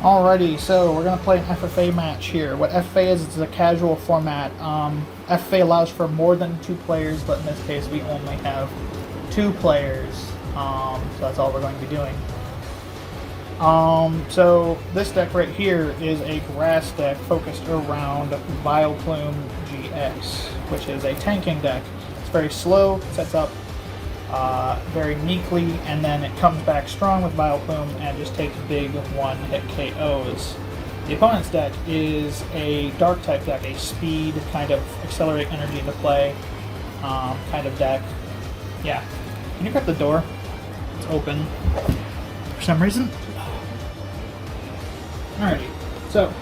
Alrighty, so we're going to play an FFA match here. What FFA is, it's a casual format. FFA allows for more than 2 players, but in this case we only have 2 players. So that's all we're going to be doing. So this deck right here is a grass deck focused around Vileplume GX, which is a tanking deck. It's very slow, sets up very meekly, and then it comes back strong with Vileplume and just takes big one-hit KOs. The opponent's deck is a dark type deck, a speed kind of accelerate energy into play kind of deck. Yeah. Can you grab the door? It's open for some reason. Alrighty, so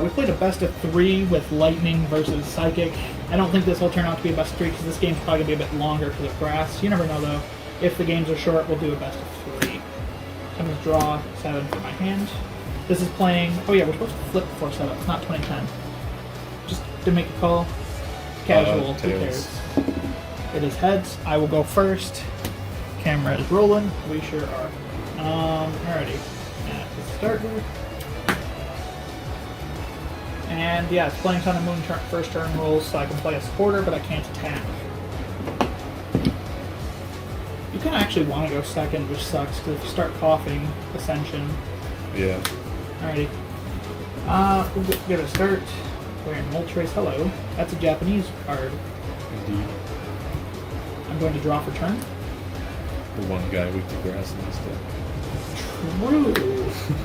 we played a best of 3 with Lightning versus Psychic. I don't think this will turn out to be a best of 3 because this game's probably going to be a bit longer because of grass. You never know though. If the games are short, we'll do a best of 3. So I'm going to draw 7 for my hand. This is playing, oh yeah, we're supposed to flip before setup. It's not 2010. Just to make a call. Casual, who cares? It is heads. I will go first. Camera is rolling. We sure are. Alrighty. Starter. And yeah, it's playing Sun and Moon first turn rules, so I can play a supporter, but I can't attack. You kind of actually want to go second, which sucks, because if you start coughing, Ascension. Yeah. Alrighty. We'll give it a start. We're in Moltres. Hello. That's a Japanese card. Indeed. I'm going to draw for turn. The one guy with the grass in his deck. True.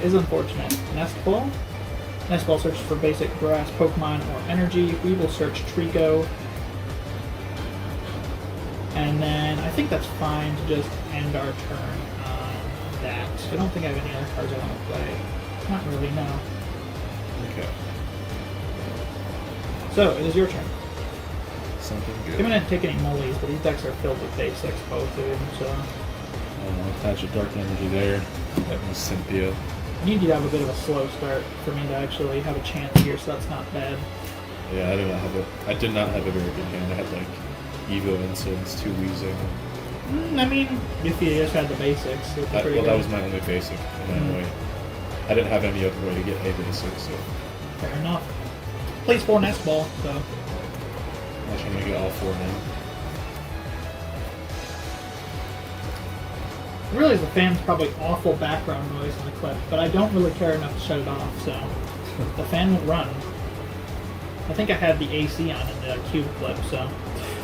Is unfortunate. Nest Ball. Nest Ball searches for basic grass, Pokemon, or energy. We will search Trico. And then I think that's fine to just end our turn on that. I don't think I have any other cards I want to play. Not really, no. Okay. So, it is your turn. Something good. I'm going to take any mullies, but these decks are filled with basics, both of them, so... I'll attach a dark energy there. That was Cynthia. I need you to have a bit of a slow start for me to actually have a chance here, so that's not bad. Yeah, I did not have a very good hand. I had like Evo Insolence, 2 Weezing. I mean, if you just had the basics, it's pretty good. That was my only basic in that way. I didn't have any other way to get a basic, so... Fair enough. Plays 4 Nest Ball, so... Actually, I'm going to get all 4 now. I realize the fan's probably awful background noise in the clip, but I don't really care enough to shut it off, so... the fan will run. I think I had the AC on in the cube clip, so...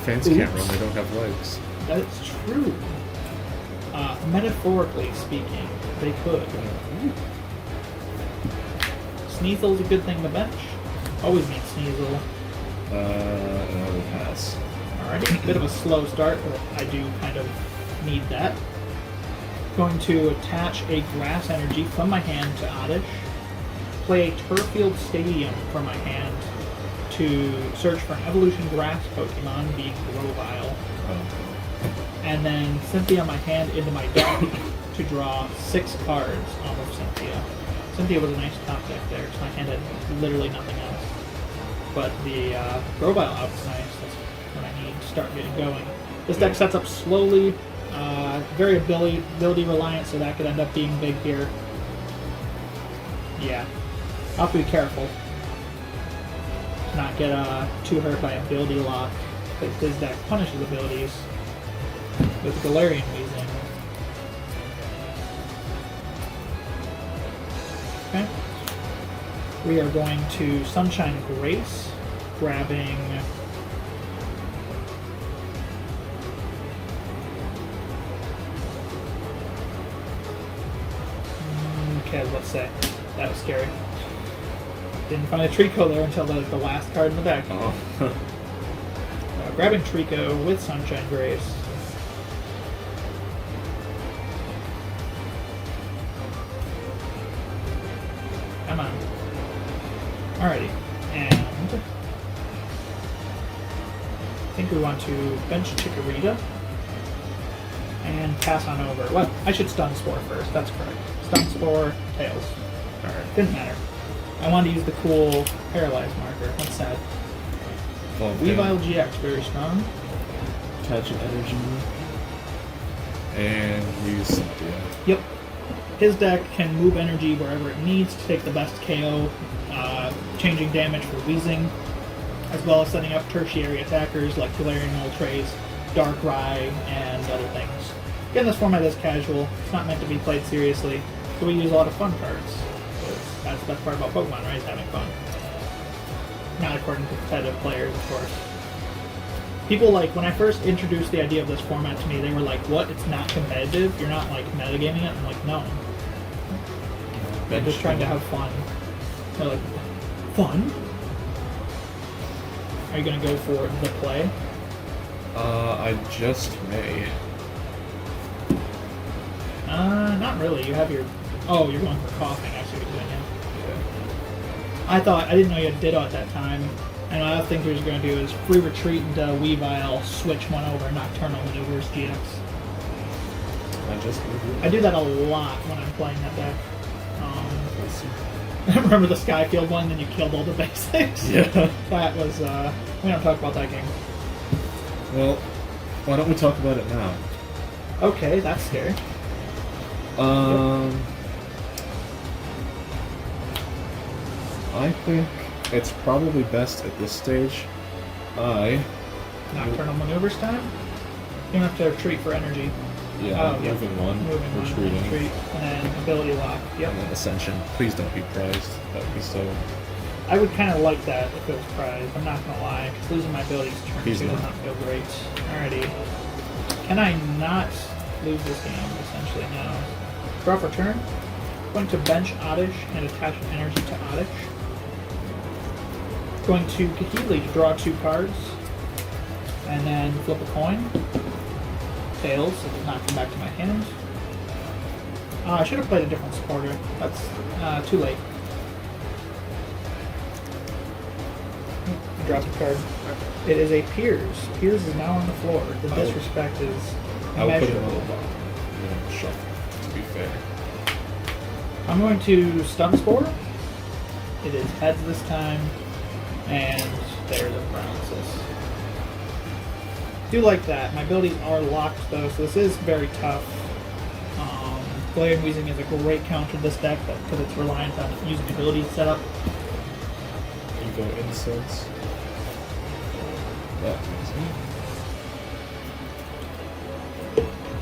Fans can't run, they don't have legs. That's true. Metaphorically speaking, they could. Sneasel's a good thing to bench. Always need Sneasel. And I will pass. Alrighty, bit of a slow start, but I do kind of need that. Going to attach a grass energy from my hand to Oddish. Play a Turffield Stadium from my hand to search for an evolution grass Pokemon, being Grovyle. And then Cynthia my hand into my deck to draw 6 cards off of Cynthia. Cynthia was a nice top deck there, because my hand had literally nothing else. But the Grovyle out's nice, that's what I need to start getting going. This deck sets up slowly, very ability reliant, so that could end up being big here. Yeah, I'll have to be careful to not get too hurt by ability lock, because his deck punishes abilities with Galarian Weezing. Okay. We are going to Sunshine Grace, grabbing... Okay, let's say. That was scary. Didn't find a Trico there until the last card in the deck. Oh. Grabbing Trico with Sunshine Grace. Come on. Alrighty. And I think we want to bench Chikorita and pass on over. Well, I should Stun Spore first. That's correct. Stun Spore, Tails. Alright. Didn't matter. I wanted to use the cool Paralyzed marker. That's sad. Weavile GX, very strong. Attach an energy. And use Cynthia. Yep. his deck can move energy wherever it needs to take the best KO, changing damage for Weezing, as well as setting up tertiary attackers like Galarian Moltres, Darkrai, and other things. Again, this format is casual. It's not meant to be played seriously, so we use a lot of fun cards. That's the best part about Pokemon, right? Is having fun. Not according to competitive players, of course. People, like, when I first introduced the idea of this format to me, they were like, what? It's not competitive? You're not, like, metagaming it? I'm like, no. They're just trying to have fun. They're like, fun? Are you going to go for the play? I just may. Not really. You have your... Oh, you're going for coughing. I see what you're doing, yeah. I didn't know you had Ditto at that time. And what I think we're just going to do is free retreat into Weavile, switch one over, Nocturnal Maneuvers GX. I do that a lot when I'm playing that deck. Remember the Skyfield one, then you killed all the basics? Yeah. That was, we don't talk about that game. Well, why don't we talk about it now? Okay, that's scary. I think it's probably best at this stage. Nocturnal Maneuvers time? You don't have to retreat for energy. Yeah, moving one, retreating. Retreat, and then ability lock. Yep. And then Ascension. Please don't be prized. That would be so... I would kind of like that if it was prized. I'm not going to lie, because losing my abilities turn 2 does not feel great. Alrighty. Can I not lose this game? Essentially, no. Draw for turn. Going to bench Oddish and attach an energy to Oddish. Going to Kahili to draw 2 cards. And then flip a coin. Fails, so it does not come back to my hand. I should have played a different supporter. That's too late. Drop the card. It is a Piers. Piers is now on the floor. The disrespect is immeasurable. Shuffle, to be fair. I'm going to Stun Spore. It is heads this time. And there's a paralysis. Do like that. My abilities are locked though, so this is very tough. Galarian Weezing is a great counter to this deck because it's reliant on using abilities set up. Evo Incense. That makes me.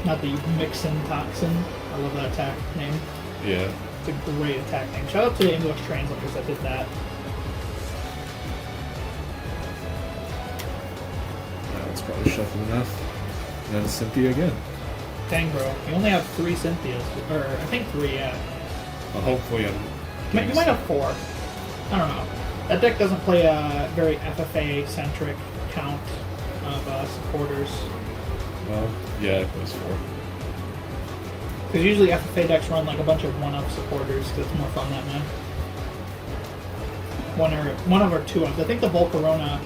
Not the Mixin Toxin. I love that attack name. Yeah. It's a great attack name. Shout out to the English translators that did that. It's probably shuffled enough. And then Cynthia again. Dang, bro. You only have 3 Cynthias. Or, I think 3, yeah. Well, hopefully You might have 4. I don't know. That deck doesn't play a very FFA-centric count of supporters. Well, yeah, it plays 4. Because usually FFA decks run like a bunch of 1-up supporters because it's more fun that way. 1 of or 2-ups. I think the Volcarona...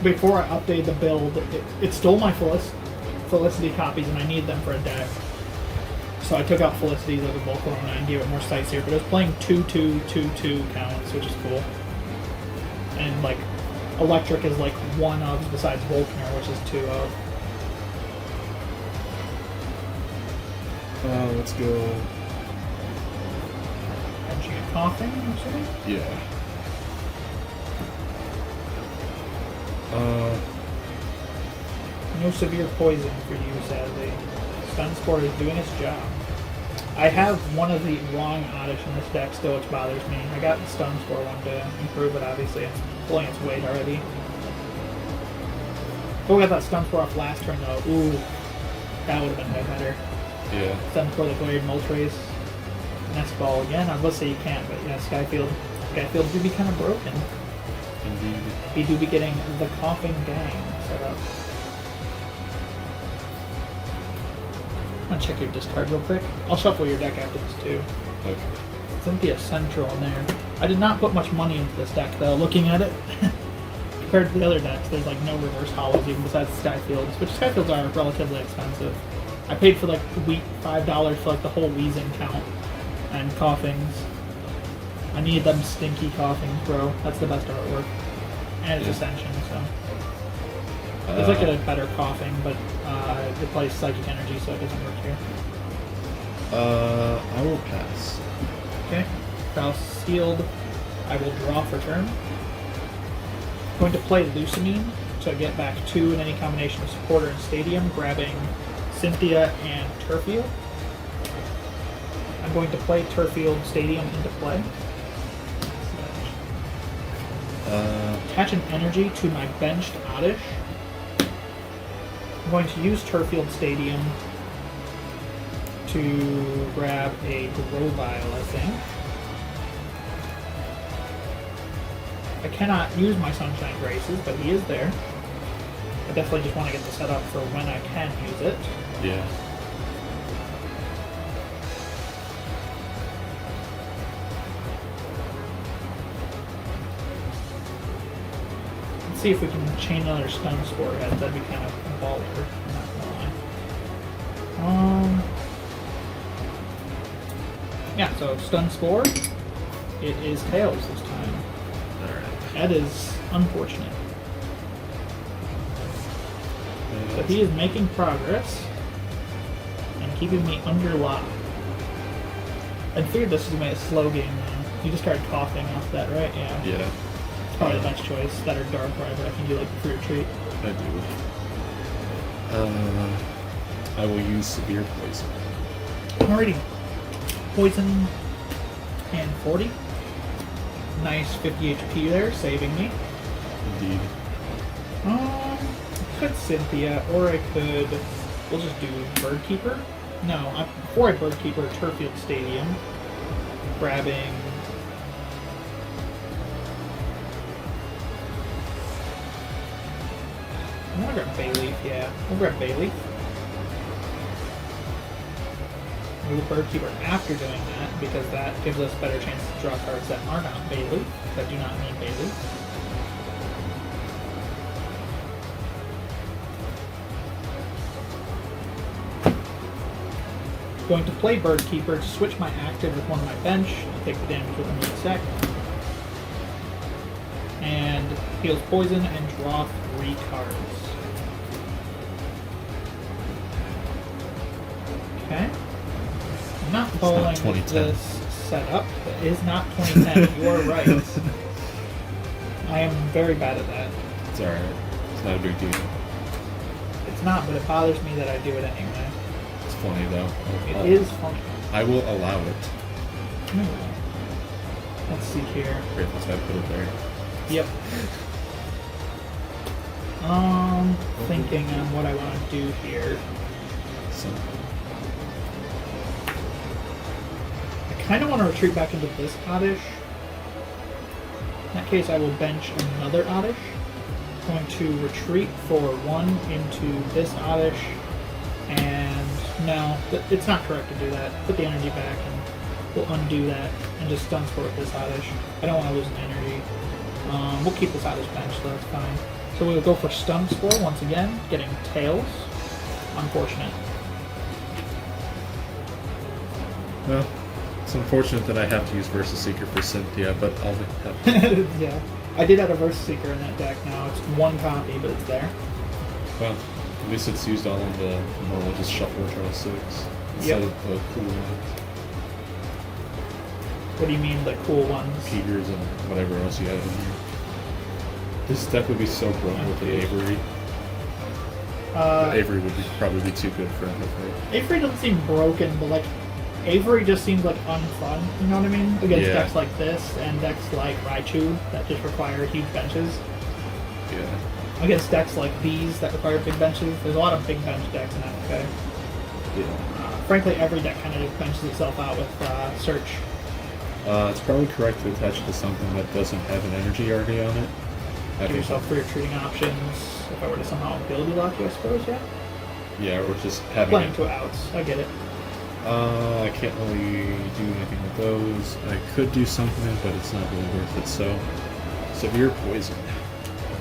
Before I updated the build, it stole my Felicity copies, and I need them for a deck. So I took out Felicity's of the Volcarona and gave it more Sightseer, but it was playing 2-2-2-2 counts, which is cool. And, like, Electric is, like, 1 of besides Volkner, which is 2 of. Let's go... And she get coughing or something? Yeah. No severe poison for you, sadly. Stun Spore is doing its job. I have one of the wrong Oddish in this deck still, which bothers me. I got the Stun Spore one to improve it, obviously. It's pulling its weight already. If we got that Stun Spore off last turn, though, ooh, that would have been way better. Yeah. Stun Spore the Galarian Moltres. Nest Ball again. I was about to say you can't, but yeah, Skyfield do be kind of broken. Indeed. We do be getting the Coughing Gang set up. I'm gonna check your discard real quick. I'll shuffle your deck after this too. Okay. Cynthia Central in there. I did not put much money into this deck though, looking at it. Compared to the other decks, there's like no reverse hollows even besides Skyfields, which Skyfields are relatively expensive. I paid for like $5 for like the whole Weezing count and Coughings. I need them stinky Coughings, bro. That's the best artwork. And it's Ascension, so. It's like a better Coughing, but it plays Psychic Energy, so it doesn't work here. I will pass. Okay. Spell sealed. I will draw for turn. Going to play Lucamine to get back 2 in any combination of supporter and stadium, grabbing Cynthia and Turfield. I'm going to play Turfield Stadium into play. Attach an energy to my benched Oddish. I'm going to use Turfield Stadium to grab a Grovile, I think. I cannot use my Sunshine Graces, but he is there. I definitely just want to get the setup for when I can use it. Yeah. Let's see if we can chain another Stun Spore head. That'd be kind of baller, I'm not gonna lie. Yeah, so Stun Spore. It is Tails this time. Alright. That is unfortunate. But he is making progress and keeping me under lock. I figured this was a slow game now. You just started coughing off that, right? Yeah. Yeah. It's probably the best choice. That or Dark Ride, but I can do like the fruit treat. I do. I will use Severe Poison. Alrighty. Poison and 40. Nice 50 HP there, saving me. Indeed. I could Cynthia, or I could. We'll just do Birdkeeper. No, before I Birdkeeper, Turfield Stadium. Grabbing. I want to grab Bayleaf, yeah. We'll grab Bayleaf. Move Birdkeeper after doing that, because that gives us better chances to draw cards that are not Bayleaf, that do not need Bayleaf. Going to play Birdkeeper to switch my active with one on my bench. I'll take the damage with another sec. And heals poison and draw 3 cards. Okay. I'm not bowling with this setup. It is not 2010. You are right. I am very bad at that. It's alright. It's not a big deal. It's not, but it bothers me that I do it anyway. It's funny though. It is funny. I will allow it. Let's see here. Great, that's why I put it there. Yep. Thinking on what I want to do here. So, I kind of want to retreat back into this Oddish. In that case, I will bench another Oddish. Going to retreat for 1 into this Oddish. And no, it's not correct to do that. Put the energy back and we'll undo that and just Stun Spore this Oddish. I don't want to lose an energy. We'll keep this Oddish bench, so that's fine. So we'll go for Stun Spore once again, getting Tails. Unfortunate. well, it's unfortunate that I have to use Versus Seeker for Cynthia, but I'll make that. Yeah. I did have a Versus Seeker in that deck now. It's 1 copy, but it's there. Well, at least it's used all in the normal just shuffle draw 6 instead of the cool ones. What do you mean, the cool ones? Peters and whatever else you have in here. This deck would be so broke with the Avery. Avery would probably be too good for FFA. Avery doesn't seem broken, but like Avery just seems like unfun. You know what I mean? Against decks like this and decks like Raichu that just require huge benches. Yeah. Against decks like these that require big benches, there's a lot of big bench decks in FFA. Yeah. Frankly, every deck kind of just benches itself out with Search. It's probably correct to attach it to something that doesn't have an energy already on it. Give yourself 3 retreating options. If I were to somehow ability lock you, I suppose, yeah? Yeah, or just having Playing it. 2 outs, I get it. I can't really do anything with those. I could do something, but it's not really worth it, so... Severe Poison.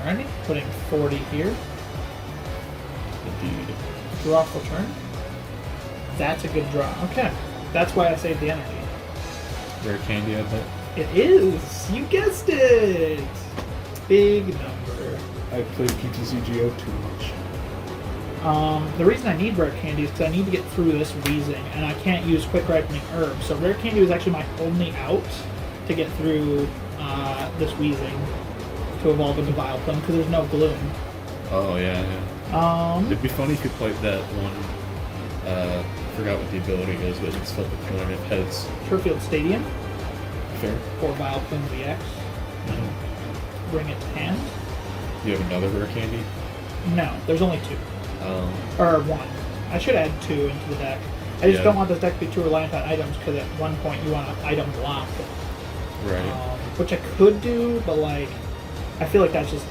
Alrighty, putting 40 here. Indeed. Draw for turn. That's a good draw. Okay. That's why I saved the energy. Rare candy, I bet. It is! You guessed it! Big number. I played PTCGO too much. The reason I need Rare Candy is because I need to get through this Weezing, and I can't use Quick Ripening Herbs. So Rare Candy was actually my only out to get through this Weezing to evolve into Vileplume, because there's no Gloom. Oh, yeah. It'd be funny if you played that one. Forgot what the ability is, but it's filled with kind of heads. Turfield Stadium. Fair. For Vileplume VX. Bring it to hand. You have another Rare Candy? No, there's only 2. Or 1. I should add 2 into the deck. I just don't want this deck to be too reliant on items, because at one point you want an item block. Right. Which I could do, but like, I feel like that's just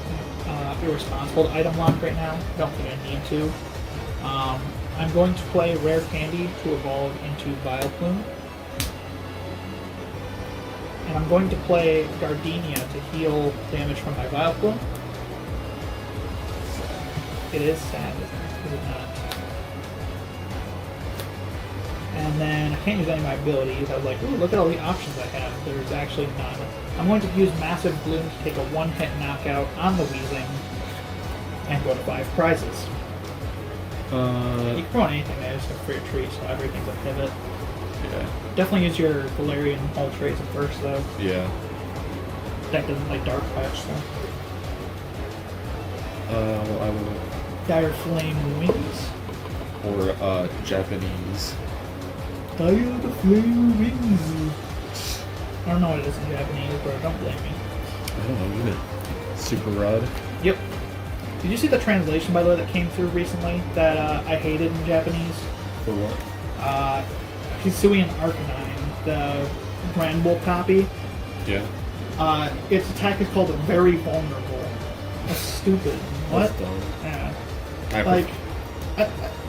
irresponsible to item block right now. I don't think I need to. I'm going to play Rare Candy to evolve into Vileplume. And I'm going to play Gardenia to heal damage from my Vileplume. It is sad, isn't it? Is it not? And then I can't use any of my abilities. I was like, ooh, look at all the options I have. There's actually none. I'm going to use Massive Bloom to take a one-hit knockout on the Weezing and go to 5 prizes. You can throw on anything there, except for your tree, so everything's a pivot. Yeah. Definitely use your Galarian Moltres at first, though. Yeah. Deck doesn't like Dark Patch, so. Well, I will. Dire Flame Wings. Or, Japanese. Dire Flame Wings. I don't know what it is in Japanese, but don't blame me. I don't know either. Super Rod. Yep. Did you see the translation, by the way, that came through recently that I hated in Japanese? For what? Hisuian Arcanine, the Grand Wolf copy. Yeah. Its attack is called Very Vulnerable. That's stupid. What? That's dumb. Yeah. Like,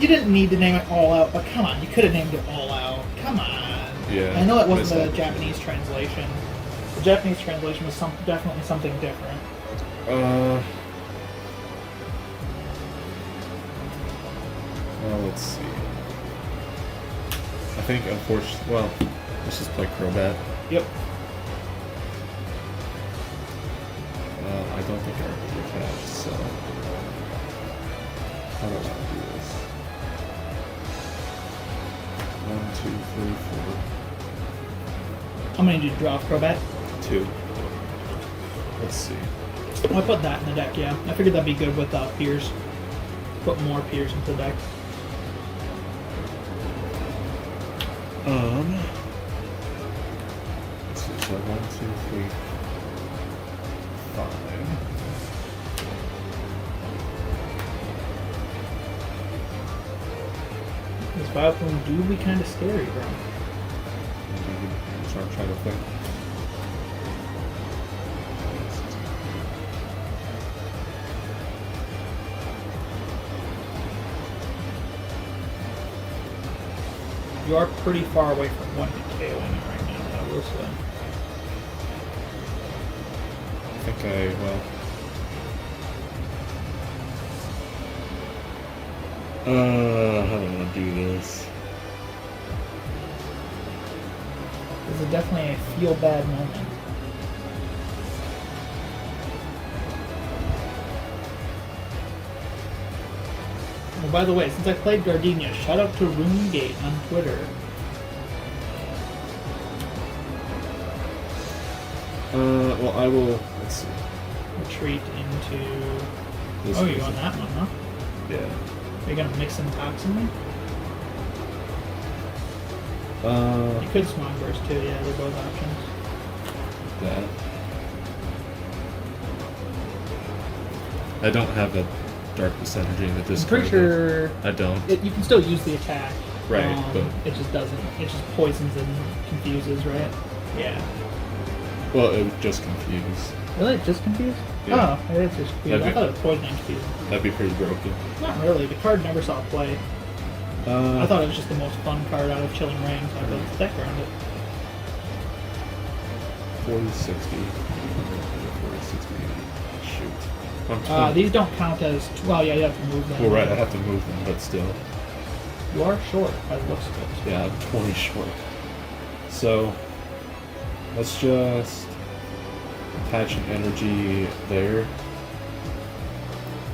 you didn't need to name it All Out, but come on, you could have named it All Out. Come on. Yeah. I know it wasn't the Japanese translation. The Japanese translation was definitely something different. Well, let's see. I think, unfortunately, well, let's just play Crobat. Yep. I don't think I already have, so how do I want to do this? 1, 2, 3, 4. How many did you draw off Crobat? 2. Let's see. Oh, I put that in the deck, yeah. I figured that'd be good with Piers. Put more Piers into the deck. Let's see, so 1, 2, 3, 5. This Vileplume do be kind of scary, bro. So I'm trying to think. You are pretty far away from 1-hit KOing right now, I will say. I think how do I want to do this? This is definitely a feel-bad moment. Oh, by the way, since I played Gardenia, shout out to RuneGate on Twitter. Well, I will, let's see. Retreat into... This oh, you're on that one, huh? Yeah. Are you gonna mix in Toxin then? You could Smog Burst too, yeah, they're both options. That. I don't have the Darkness Energy in the discard. I'm pretty sure... I don't. You can still use the attack. Right, but... It just doesn't. It just poisons and confuses, right? Yeah. Well, it would just confuse. Really? Just confused? Yeah. Oh, it is just confused. I thought it was poison and confused. That'd be pretty broken. Not really. The card never saw play. I thought it was just the most fun card out of Chilling Reign, so I built the deck around it. 40, 60. 40, 60. Shoot. These don't count as... Well, yeah, you have to move them. Well, right, I have to move them, but still. You are short, by the looks of it. Yeah, I'm 20 short. So, let's just attach an energy there.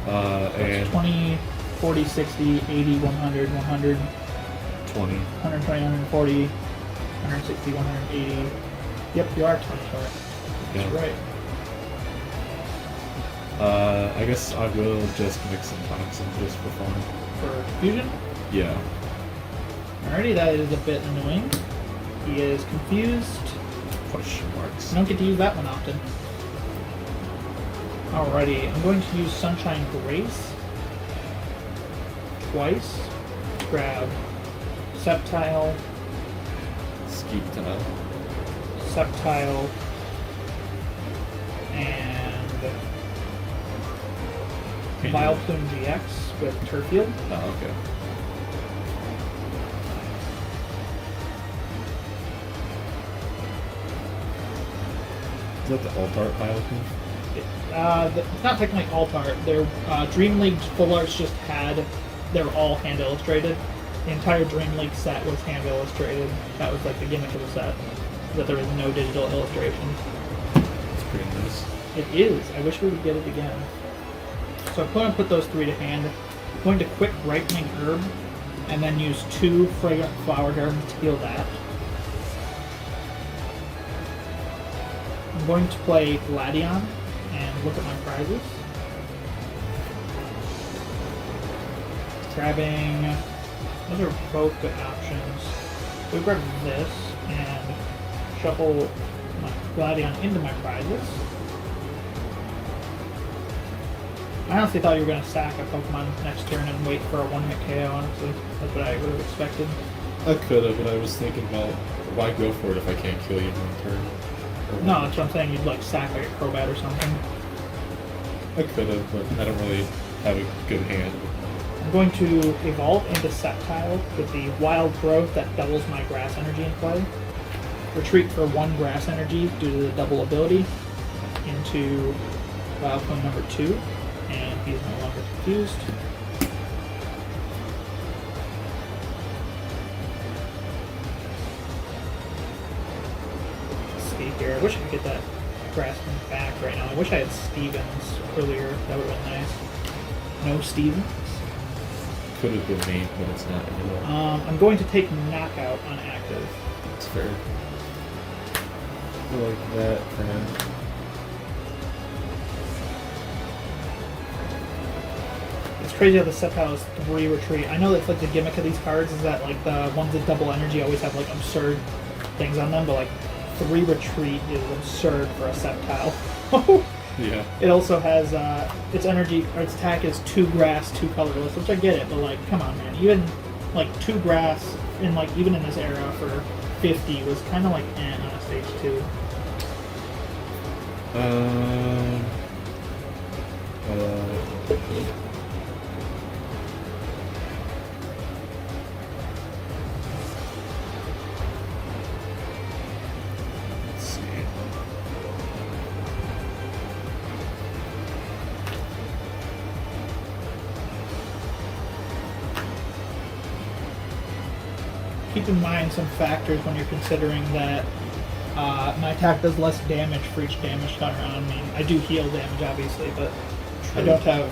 That's And 20... 40, 60, 80, 100, 100, 20. 120, 140, 160, 180. Yep, you are 20 short. Yeah. That's right. I guess I will just mix some toxin just for fun. For fusion? Yeah. Alrighty, that is a bit annoying. He is confused. Question marks. I don't get to use that one often. Alrighty, I'm going to use Sunshine Grace twice. Grab Sceptile, Skeeptile. Sceptile, and Vileplume GX with Turfield. Oh, okay. Is that the alt-art Vileplume? It's not technically alt art. Their Dream League full arts just had, they were all hand illustrated. The entire Dream League set was hand illustrated. That was like the gimmick of the set, that there was no digital illustration. It's pretty nice. It is. I wish we would get it again. So I'm going to put those 3 to hand. I'm going to quick Ripening Herb, and then use 2 Fragrant Flower Gardens to heal that. I'm going to play Gladion and look at my prizes. Grabbing, those are both good options. We grab this and shuffle my Gladion into my prizes. I honestly thought you were going to sack a Pokemon next turn and wait for a one-hit KO, honestly. That's what I would have expected. I could have, but I was thinking, well, why go for it if I can't kill you in one turn? No, that's what I'm saying. You'd like sack like a Crobat or something. I could have, but I don't really have a good hand. I'm going to evolve into Sceptile with the Wild Growth that doubles my Grass Energy in play. Retreat for 1 Grass Energy due to the double ability into Vileplume number 2, and he's no longer confused. Let's see here. I wish I could get that Grass one back right now. I wish I had Stevens earlier. That would have been nice. No Stevens. Could have been me, but it's not anymore. I'm going to take Knockout on active. It's fair. I like that for now. It's crazy how the Sceptile is 3 retreat. I know that's like the gimmick of these cards is that like the ones that double energy always have like absurd things on them, but like 3 retreat is absurd for a Sceptile. Yeah. It also has its energy or its attack is 2 grass, 2 colorless, which I get it, but like come on man. Even like 2 grass in like even in this era for 50 was kinda like on a stage 2. Let's see. Keep in mind some factors when you're considering that my attack does less damage for each damage counter on me. I do heal damage, obviously, but I don't have,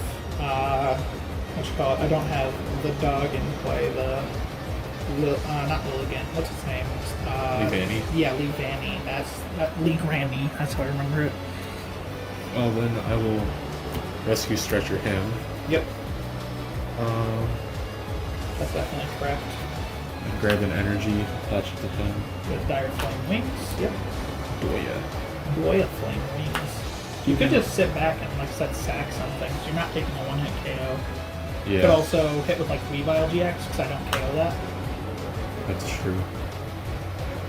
what you call it, I don't have the dog in play, not Lilligan, what's his name? Leavanny? Yeah, Leavanny. Lee Grammy, that's how I remember it. Well, then I will rescue Stretcher him. Yep. That's definitely correct. And grab an energy, attach it to him. With Dire Flame Wings, yep. Doya. Flame Wings. You could just sit back and like set sack something, so you're not taking a one-hit KO. Yeah. You could also hit with like Weavile GX, because I don't KO that. That's true.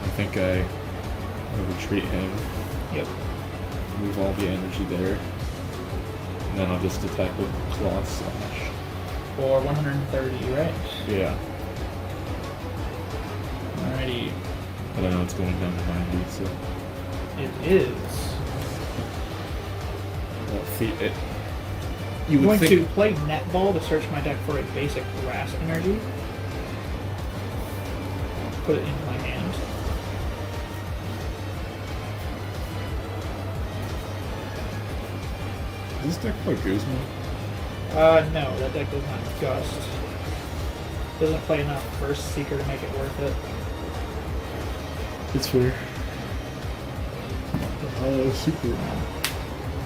I think I will retreat him. Yep. Move all the energy there. And then I'll just attack with Claw Slash. For 130, right? Yeah. Alrighty. But I know it's going down to 90, so. It is. Well, you I'm would going think. to play Netball to search my deck for a basic Grass Energy. Put it into my hand. Is this deck play Guzma? No, that deck does not gust. Doesn't play enough First Seeker to make it worth it. It's fair. Super.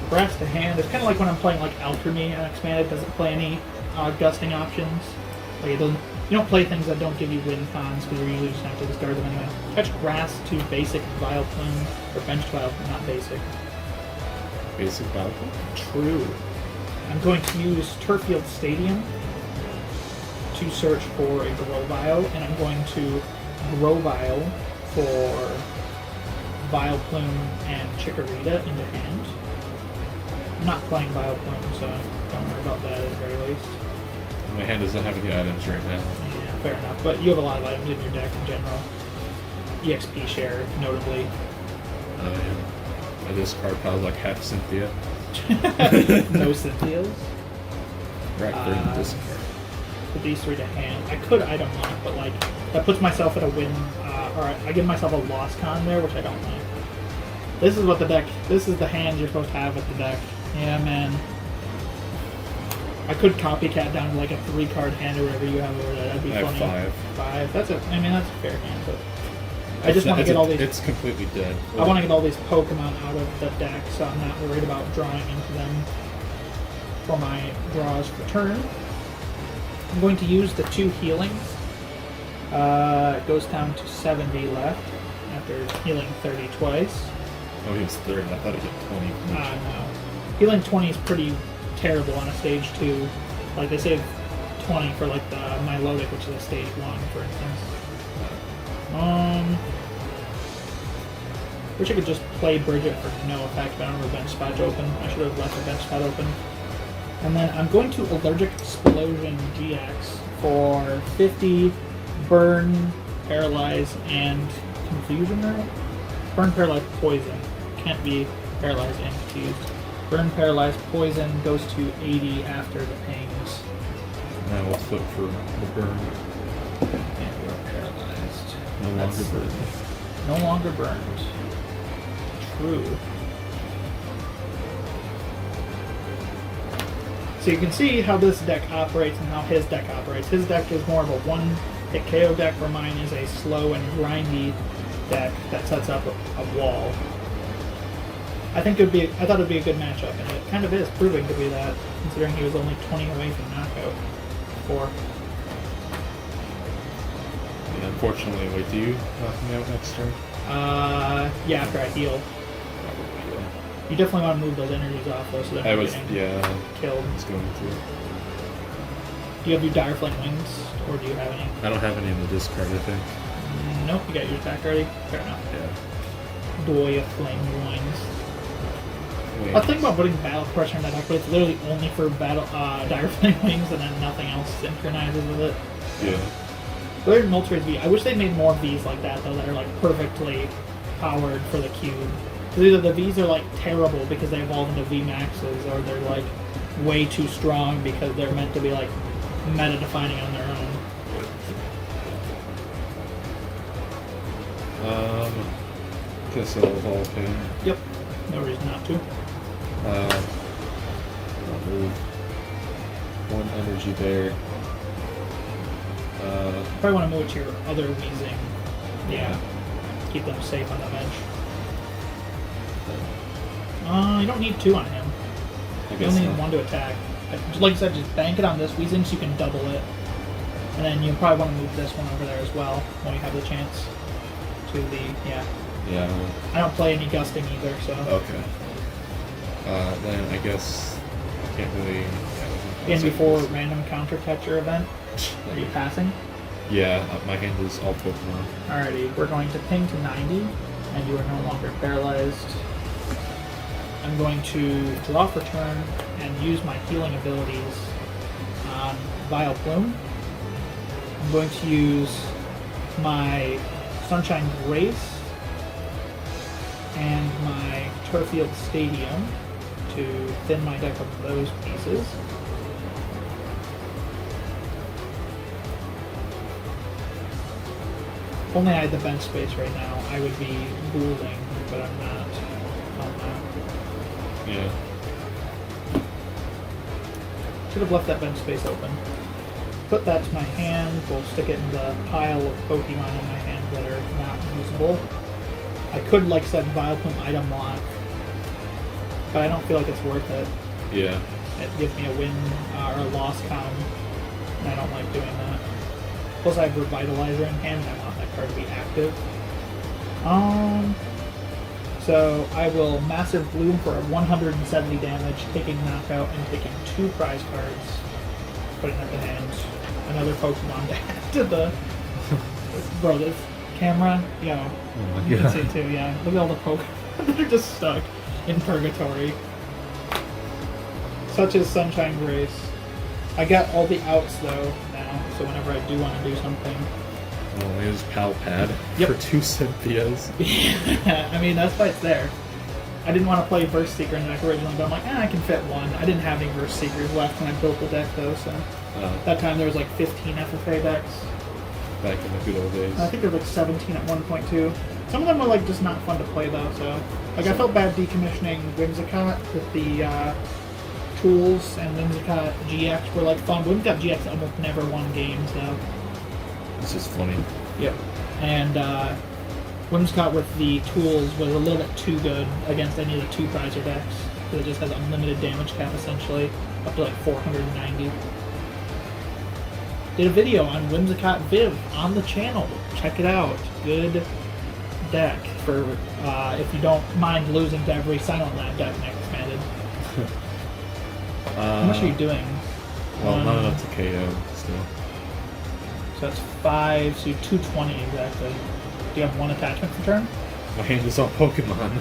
Brass to hand. It's kind of like when I'm playing like Alchemy Expanded. Doesn't play any gusting options. Like it doesn't. You don't play things that don't give you win cons because you're usually just have to discard them anyway. Fetch Grass to basic Vileplume or bench Vileplume, not basic. Basic Vileplume? True. I'm going to use Turffield Stadium to search for a Grovyle, and I'm going to Grovyle for Vileplume and Chikorita into hand. I'm not playing Vileplume, so don't worry about that at the very least. My hand doesn't have any items right now. Yeah, fair enough. But you have a lot of items in your deck in general. EXP share, notably. My discard pile's like half Cynthia. No Cynthias. Right there in the discard. Put these three to hand. I could item lock, but like that puts myself at a win, or I give myself a loss con there, which I don't like. This is what the deck. This is the hand you're supposed to have with the deck. Yeah, man. I could copycat down to like a 3-card hand or whatever you have over there. That'd be funny. I have 5. 5. That's a. I mean, that's a fair hand, but I just want to get all these. It's completely dead. I want to get all these Pokemon out of the deck, so I'm not worried about drawing into them for my draws for turn. I'm going to use the 2 healing. It goes down to 70 left after healing 30 twice. Oh, he was 30. I thought he hit 20. No. Healing 20 is pretty terrible on a stage 2. Like, they save 20 for, like, the Milotic, which is a stage 1, for instance. Wish I could just play Bridget for no effect, but I don't have a bench spot open. I should have left a bench spot open. And then I'm going to Allergic Explosion GX for 50 Burn, Paralyze, and Confusion, right? Burn, Paralyze, Poison. Can't be Paralyzed and Confused. Burn, Paralyze, Poison goes to 80 after the pings. Now we'll flip for the burn. And we're paralyzed. No longer burned. No longer burned. True. So you can see how this deck operates and how his deck operates. His deck is more of a one-hit KO deck, where mine is a slow and grindy deck that sets up a wall. I thought it would be a good matchup, and it kind of is proving to be that, considering he was only 20 away from knockout. 4. Yeah, unfortunately, wait, do you knock me out next turn? Yeah, after I heal. Probably, yeah. You definitely want to move those energies off, though, so they're not getting killed. It's going to. Do you have your Dire Flame Wings, or do you have any? I don't have any in the discard, I think. Nope, you got your attack already? Fair enough. Yeah. Doya Flame Wings. I was thinking about putting Battle Pressure in that deck, but it's literally only for Dire Flame Wings, and then nothing else synchronizes with it. Yeah. Weird Moltres V. I wish they made more Vs like that, though, that are like perfectly powered for the cube. Because either the Vs are like terrible because they evolve into V-Maxes, or they're like way too strong because they're meant to be like meta-defining on their own. Guess I'll evolve him. Yep. No reason not to. I'll move 1 energy there. Probably want to move it to your other Weezing. Yeah. Keep them safe on the bench. You don't need 2 on him. You only need 1 to attack. Like I said, just bank it on this Weezing so you can double it. And then you probably want to move this one over there as well when you have the chance to the, yeah. Yeah. I don't play any gusting either, so. Okay. Then I guess I can't really. And before random counter catcher event, are you passing? Yeah, my hand is all Pokemon. Alrighty, we're going to ping to 90, and you are no longer paralyzed. I'm going to draw for turn and use my healing abilities on Vileplume. I'm going to use my Sunshine Grace and my Turffield Stadium to thin my deck of those pieces. If only I had the bench space right now, I would be dueling, but I'm not. Oh, no. Yeah. Should have left that bench space open. Put that to my hand. We'll stick it in the pile of Pokemon in my hand that are not usable. I could, like, set Vileplume item lock, but I don't feel like it's worth it. Yeah. It gives me a win or a loss column, and I don't like doing that. Plus, I have Revitalizer in hand, and I want that card to be active. So I will Massive Bloom for 170 damage, taking knockout and taking 2 prize cards, putting them in hand. Another Pokemon to add to the bro. This camera, yo, Oh my you God. can see too. Yeah, look at all the Pokemon that are just stuck in purgatory. Such as Sunshine Grace. I got all the outs though now, so whenever I do want to do something. Oh, here's Pal Pad Yep. for 2 Cynthias. Yeah, I mean, that's why it's there. I didn't want to play Verse Seeker in the deck originally, but I'm like, I can fit one. I didn't have any Verse Seekers left when I built the deck though, so. That time there was like 15 FFA decks. Back in the good old days. I think there was like 17 at 1.2. Some of them were like just not fun to play though, so. Like I felt bad decommissioning Whimsicott with the tools, and Whimsicott GX were like fun. Whimsicott GX almost never won games though. It's just funny. Yep. And Whimsicott with the tools was a little bit too good against any of the 2 prizer decks. Because it just has unlimited damage cap essentially, up to like 490. Did a video on Whimsicott Viv on the channel. Check it out. Good deck for if you don't mind losing to every Silent Lab deck next expanded. How much are you doing? Well, not enough to KO still. So that's 5, so you're 220 exactly. Do you have 1 attachment per turn? My hand is on Pokemon.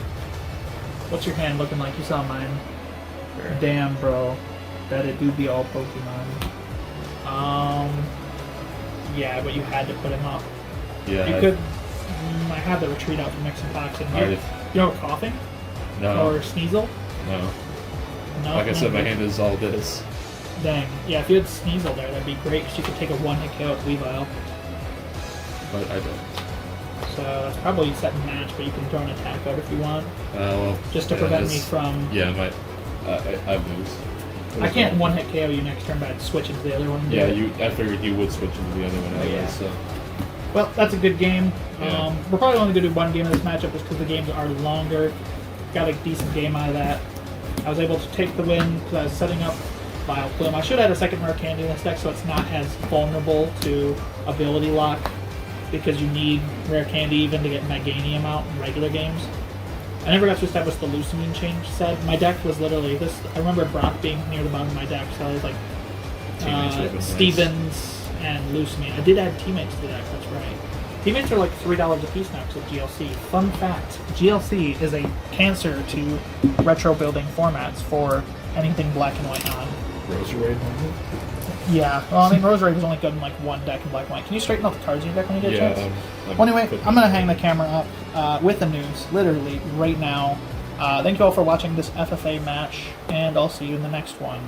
What's your hand looking like? You saw mine. Sure. Damn, bro. That it do be all Pokemon. Yeah, but you had to put him up. Yeah. You could. I had the retreat out from Mixing Toxin. You know, coughing? No. Or Sneasel? No. No. Like I said, my hand is all this. Dang. Yeah, if you had Sneasel there, that'd be great because you could take a 1-hit KO with Weavile. But I don't. So that's probably set and match, but you can throw an attack out if you want. Well. Just to prevent me from. Yeah, I lose. I can't 1-hit KO you next turn, but I'd switch into the other one. Yeah, I figured you would switch into the other one anyway, yeah. so. Well, that's a good game. Yeah. We're probably only going to do 1 game of this matchup just because the games are longer. Got a decent game out of that. I was able to take the win because I was setting up Vileplume. I should have had a second Rare Candy in this deck so it's not as vulnerable to ability lock because you need Rare Candy even to get Meganium out in regular games. I never got to establish the Lucamine change set. My deck was literally this. I remember Brock being near the bottom of my deck, so I was like Stevens and Lucamine. I did add teammates to the deck, that's right. Teammates are like $3 a piece now because of GLC. Fun fact, GLC is a cancer to retro building formats for anything black and white on. Rose Raid moment? Yeah, well, I mean, Rose Raid was only good in like 1 deck in black and white. Can you straighten out the cards in your deck when you get a chance? Well, anyway, I'm going to hang the camera up with the news, literally, right now. Thank you all for watching this FFA match, and I'll see you in the next one.